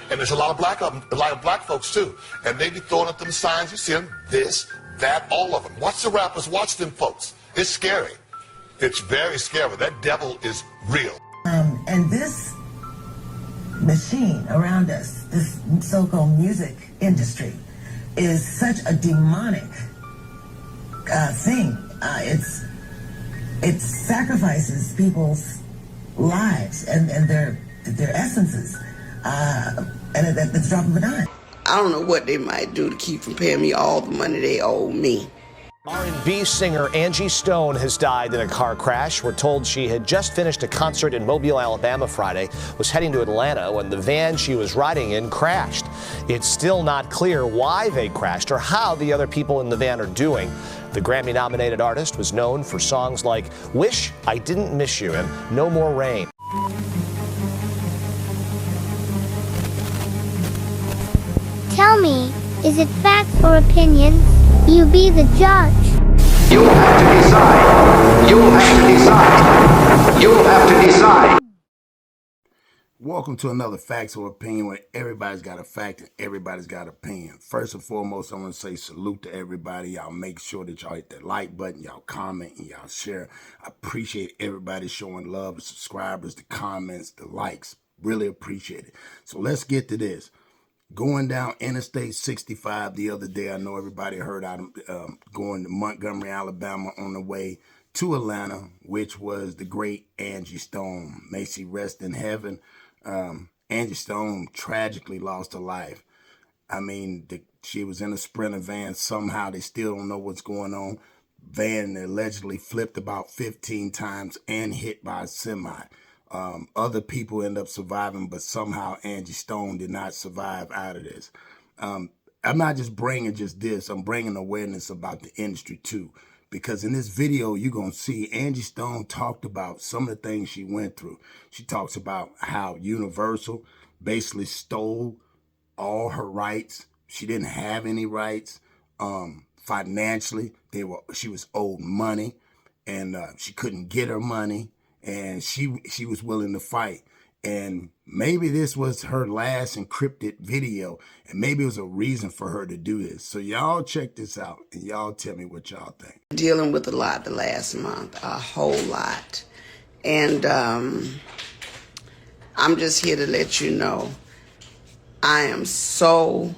And there's a lot of black folks too. And they be throwing up them signs. You see them, this, that, all of them. Watch the rappers, watch them folks. It's scary. It's very scary. That devil is real. And this machine around us, this so-called music industry, is such a demonic thing. It sacrifices people's lives and their essences, and at the drop of a dime. I don't know what they might do to keep from paying me all the money they owe me. R&B singer Angie Stone has died in a car crash. We're told she had just finished a concert in Mobile, Alabama Friday, was heading to Atlanta when the van she was riding in crashed. It's still not clear why they crashed or how the other people in the van are doing. The Grammy-nominated artist was known for songs like Wish I Didn't Miss You and No More Rain. Tell me, is it facts or opinions? You be the judge. You'll have to decide. You'll have to decide. You'll have to decide. Welcome to another Facts or Opinion where everybody's got a fact and everybody's got an opinion. First and foremost, I want to say salute to everybody. Y'all make sure that y'all hit that like button, y'all comment, and y'all share. I appreciate everybody showing love, the subscribers, the comments, the likes. Really appreciate it. So let's get to this. Going down Interstate 65 the other day, I know everybody heard I'm going to Montgomery, Alabama on the way to Atlanta, which was the great Angie Stone. May she rest in heaven. Angie Stone tragically lost her life. I mean, she was in a Sprinter van. Somehow they still don't know what's going on. Van allegedly flipped about 15 times and hit by a semi. Other people end up surviving, but somehow Angie Stone did not survive out of this. I'm not just bringing just this. I'm bringing awareness about the industry too. Because in this video, you're going to see Angie Stone talked about some of the things she went through. She talks about how Universal basically stole all her rights. She didn't have any rights. Financially, she was owed money, and she couldn't get her money. And she was willing to fight. And maybe this was her last encrypted video. And maybe it was a reason for her to do this. So y'all check this out and y'all tell me what y'all think. Dealing with a lot the last month, a whole lot. And I'm just here to let you know I am so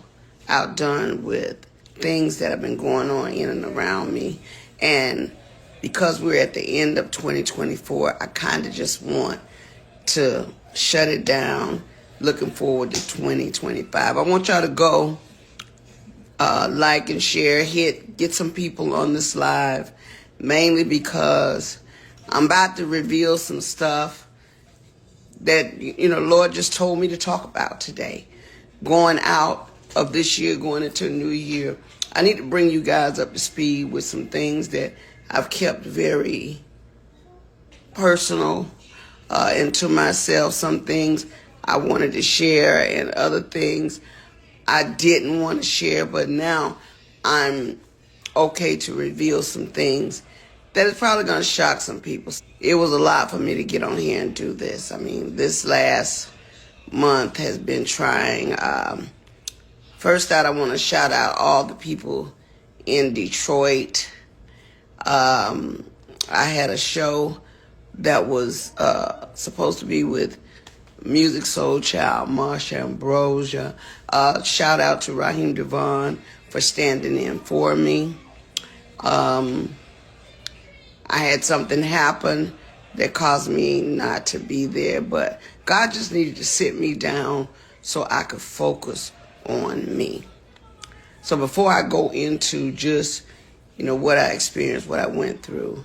outdone with things that have been going on in and around me. And because we're at the end of 2024, I kind of just want to shut it down, looking forward to 2025. I want y'all to go like and share, get some people on this live, mainly because I'm about to reveal some stuff that, Lord just told me to talk about today. Going out of this year, going into a new year, I need to bring you guys up to speed with some things that I've kept very personal and to myself. Some things I wanted to share and other things I didn't want to share, but now I'm okay to reveal some things that is probably going to shock some people. It was a lot for me to get on here and do this. I mean, this last month has been trying. First out, I want to shout out all the people in Detroit. I had a show that was supposed to be with Music Soul Child, Marsha Ambrosia. Shout out to Raheem Devon for standing in for me. I had something happen that caused me not to be there, but God just needed to sit me down so I could focus on me. So before I go into just what I experienced, what I went through,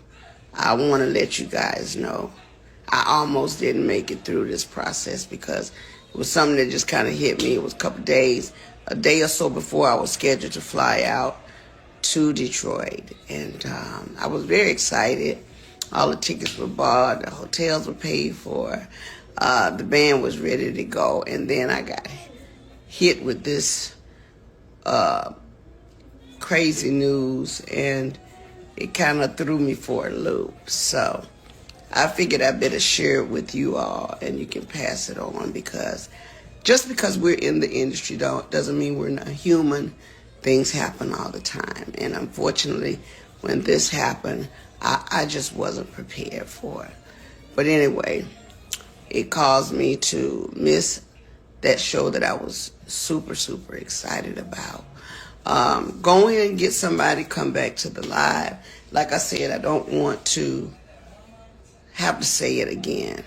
I want to let you guys know I almost didn't make it through this process because it was something that just kind of hit me. It was a day or so before I was scheduled to fly out to Detroit. And I was very excited. All the tickets were bought, the hotels were paid for, the band was ready to go. And then I got hit with this crazy news, and it kind of threw me for a loop. So I figured I better share it with you all, and you can pass it on, because just because we're in the industry doesn't mean we're not human. Things happen all the time. And unfortunately, when this happened, I just wasn't prepared for it. But anyway, it caused me to miss that show that I was super, super excited about. Go in and get somebody, come back to the live. Like I said, I don't want to have to say it again.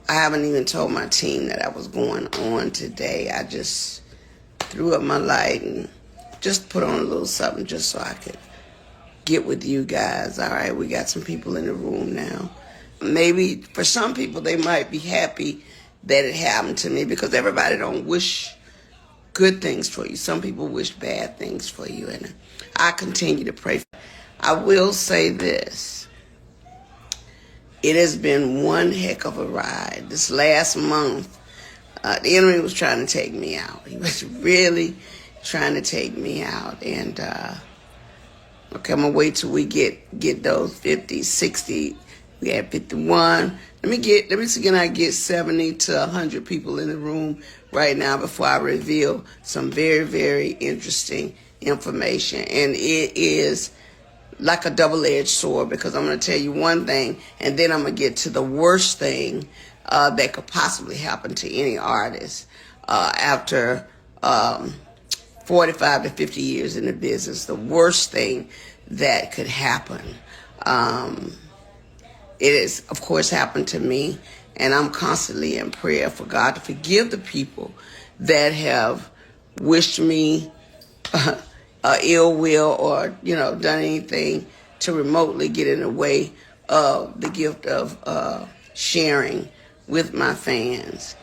I haven't even told my team that I was going on today. I just threw up my light and just put on a little something just so I could get with you guys. All right, we got some people in the room now. Maybe for some people, they might be happy that it happened to me because everybody don't wish good things for you. Some people wish bad things for you, and I continue to pray. I will say this. It has been one heck of a ride. This last month, the enemy was trying to take me out. He was really trying to take me out. And, okay, I'm going to wait till we get those 50, 60. We had 51. Let me see, can I get 70 to 100 people in the room right now before I reveal some very, very interesting information. And it is like a double-edged sword, because I'm going to tell you one thing, and then I'm going to get to the worst thing that could possibly happen to any artist after 45 to 50 years in the business. The worst thing that could happen. It has, of course, happened to me, and I'm constantly in prayer for God to forgive the people that have wished me ill will or, done anything to remotely get in the way of the gift of sharing with my fans.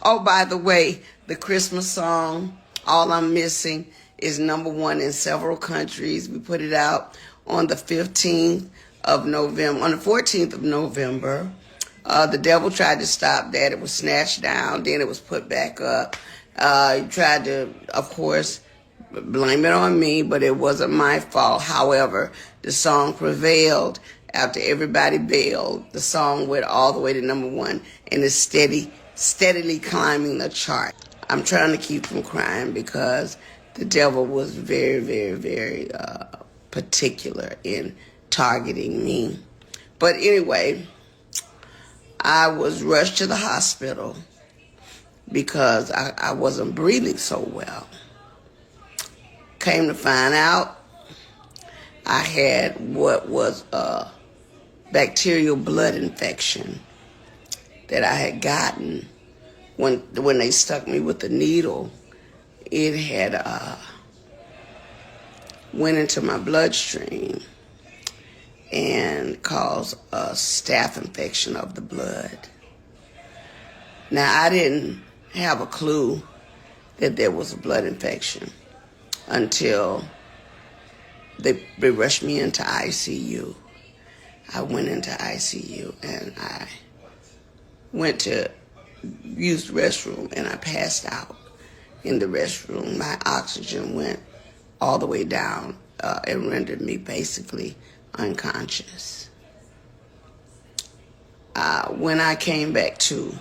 Oh, by the way, the Christmas song, All I'm Missing, is #1 in several countries. We put it out on the 15th of November, on the 14th of November. The devil tried to stop that. It was snatched down. Then it was put back up. He tried to, of course, blame it on me, but it wasn't my fault. However, the song prevailed after everybody bailed. The song went all the way to #1 and is steadily climbing the chart. I'm trying to keep from crying because the devil was very, very, very particular in targeting me. But anyway, I was rushed to the hospital because I wasn't breathing so well. Came to find out, I had what was a bacterial blood infection that I had gotten when they stuck me with the needle. It had went into my bloodstream and caused a staph infection of the blood. Now, I didn't have a clue that there was a blood infection until they rushed me into ICU. I went into ICU and I went to use the restroom and I passed out in the restroom. My oxygen went all the way down and rendered me basically unconscious. When I came back to,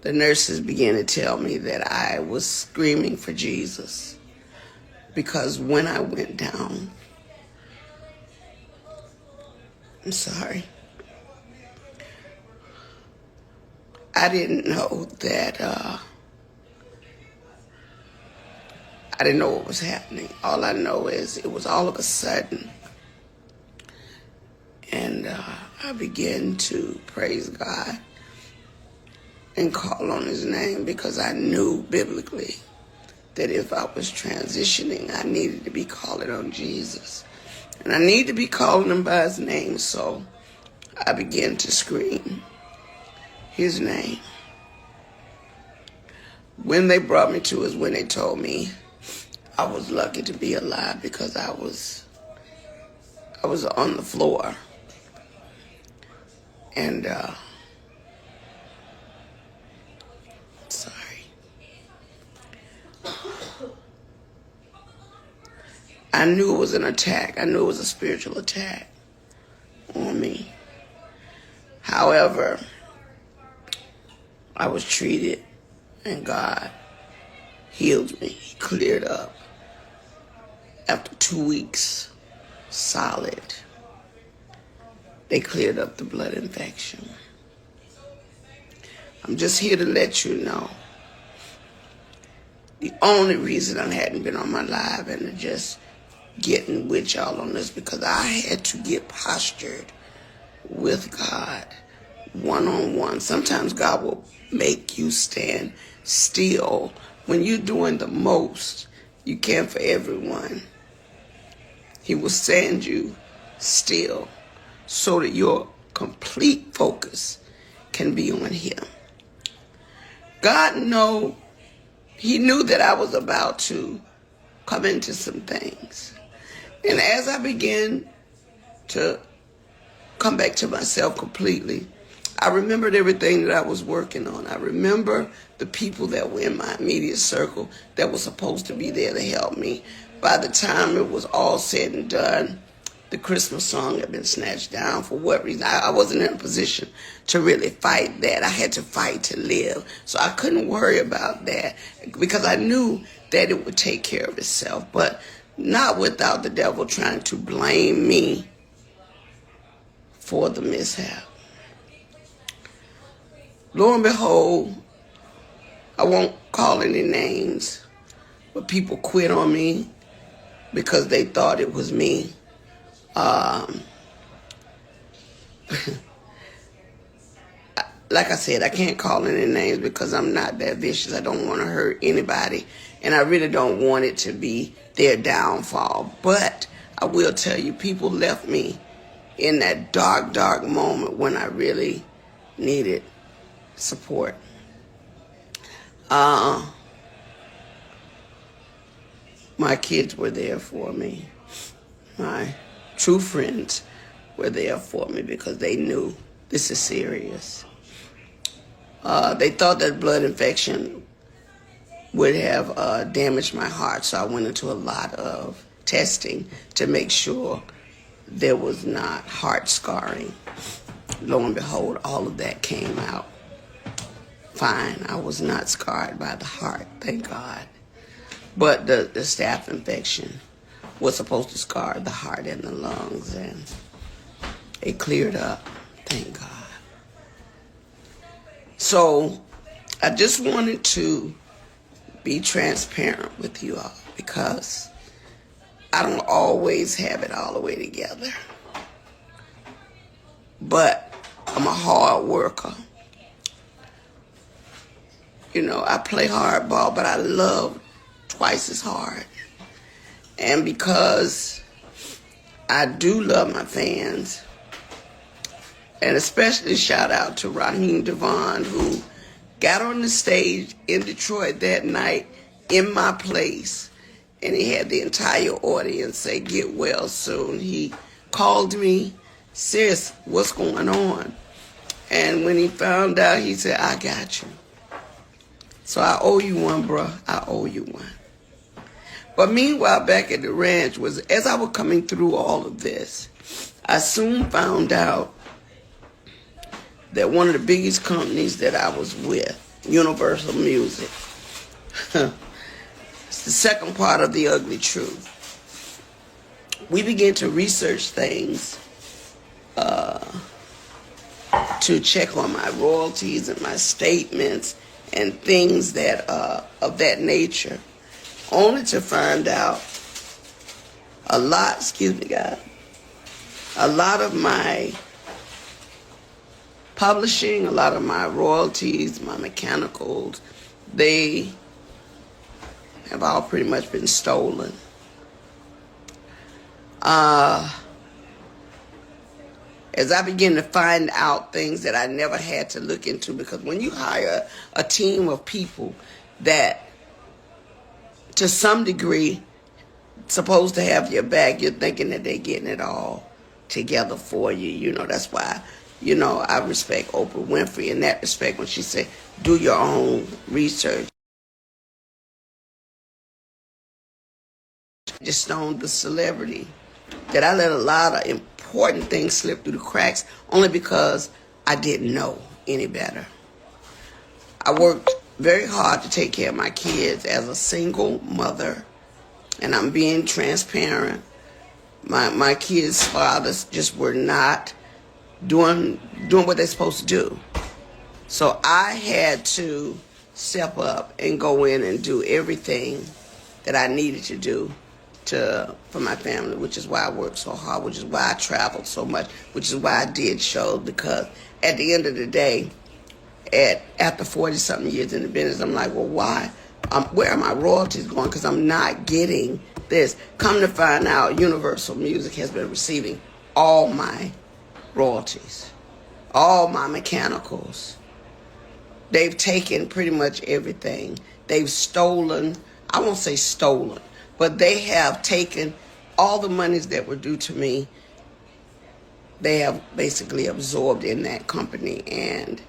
the nurses began to tell me that I was screaming for Jesus, because when I went down, I'm sorry, I didn't know that, I didn't know what was happening. All I know is it was all of a sudden. And I began to praise God and call on his name, because I knew biblically that if I was transitioning, I needed to be calling on Jesus. And I need to be calling him by his name, so I began to scream his name. When they brought me to is when they told me I was lucky to be alive, because I was on the floor. And sorry. I knew it was an attack. I knew it was a spiritual attack on me. However, I was treated, and God healed me. He cleared up. After 2 weeks, solid, they cleared up the blood infection. I'm just here to let you know. The only reason I hadn't been on my live and just getting with y'all on this because I had to get postured with God one-on-one. Sometimes God will make you stand still when you're doing the most you can for everyone. He will stand you still so that your complete focus can be on him. God he knew that I was about to come into some things. And as I began to come back to myself completely, I remembered everything that I was working on. I remember the people that were in my immediate circle that were supposed to be there to help me. By the time it was all said and done, the Christmas song had been snatched down. For what reason? I wasn't in a position to really fight that. I had to fight to live. So I couldn't worry about that because I knew that it would take care of itself, but not without the devil trying to blame me for the mishap. Lo and behold, I won't call any names, but people quit on me because they thought it was me. Like I said, I can't call any names because I'm not that vicious. I don't want to hurt anybody, and I really don't want it to be their downfall. But I will tell you, people left me in that dark, dark moment when I really needed support. My kids were there for me. My true friends were there for me because they knew this is serious. They thought that blood infection would have damaged my heart, so I went into a lot of testing to make sure there was not heart scarring. Lo and behold, all of that came out fine. I was not scarred by the heart, thank God. But the staph infection was supposed to scar the heart and the lungs, and it cleared up, thank God. So I just wanted to be transparent with you all because I don't always have it all the way together. But I'm a hard worker. You know, I play hardball, but I love twice as hard. And because I do love my fans, and especially shout out to Raheem Devon, who got on the stage in Detroit that night in my place, and he had the entire audience say, "Get well soon." He called me, "Sis, what's going on?" And when he found out, he said, "I got you." So I owe you one, bruh. I owe you one. But meanwhile, back at the ranch, as I was coming through all of this, I soon found out that one of the biggest companies that I was with, Universal Music, it's the second part of the ugly truth. We began to research things to check on my royalties and my statements and things that of that nature, only to find out a lot of my publishing, a lot of my royalties, my mechanicals, they have all pretty much been stolen. As I begin to find out things that I never had to look into, because when you hire a team of people that to some degree supposed to have your back, you're thinking that they're getting it all together for you. You know, that's why, you know, I respect Oprah Winfrey in that respect when she said, do your own research. Angie Stone, the celebrity, that I let a lot of important things slip through the cracks only because I didn't know any better. I worked very hard to take care of my kids as a single mother, and I'm being transparent. My kids' fathers just were not doing what they're supposed to do. So I had to step up and go in and do everything that I needed to do for my family, which is why I worked so hard, which is why I traveled so much, which is why I did shows, because at the end of the day, after 40-something years in the business, I'm like, well, why? Where are my royalties going? Because I'm not getting this. Come to find out, Universal Music has been receiving all my royalties, all my mechanicals. They've taken pretty much everything. They've stolen, I won't say stolen, but they have taken all the monies that were due to me. They have basically absorbed in that company. And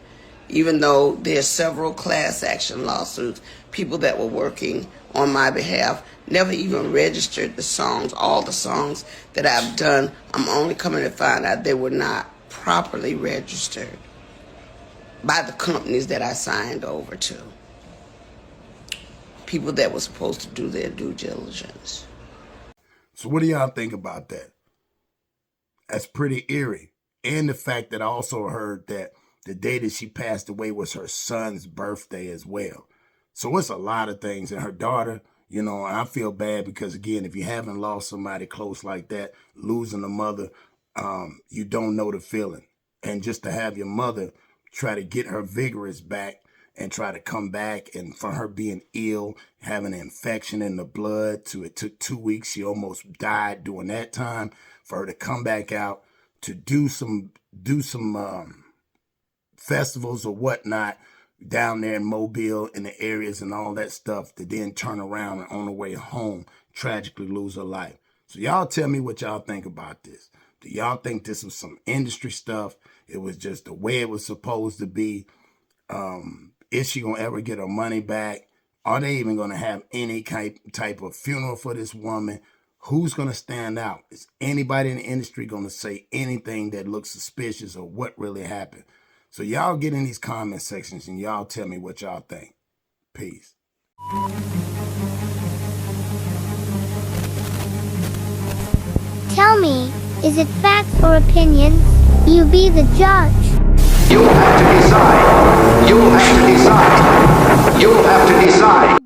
even though there's several class action lawsuits, people that were working on my behalf never even registered the songs. All the songs that I've done, I'm only coming to find out they were not properly registered by the companies that I signed over to. People that were supposed to do their due diligence. So what do y'all think about that? That's pretty eerie. And the fact that I also heard that the day that she passed away was her son's birthday as well. So it's a lot of things. And her daughter, you know, I feel bad because, again, if you haven't lost somebody close like that, losing a mother, you don't know the feeling. And just to have your mother try to get her vigorous back and try to come back, and for her being ill, having an infection in the blood, it took 2 weeks, she almost died during that time, for her to come back out to do some festivals or whatnot down there in Mobile, in the areas and all that stuff, to then turn around and on the way home tragically lose her life. So y'all tell me what y'all think about this. Do y'all think this was some industry stuff? It was just the way it was supposed to be? Is she gonna ever get her money back? Are they even gonna have any type of funeral for this woman? Who's gonna stand out? Is anybody in the industry gonna say anything that looks suspicious or what really happened? So y'all get in these comment sections and y'all tell me what y'all think. Peace. Tell me, is it facts or opinions? You be the judge. You'll have to decide. You'll have to decide. You'll have to decide.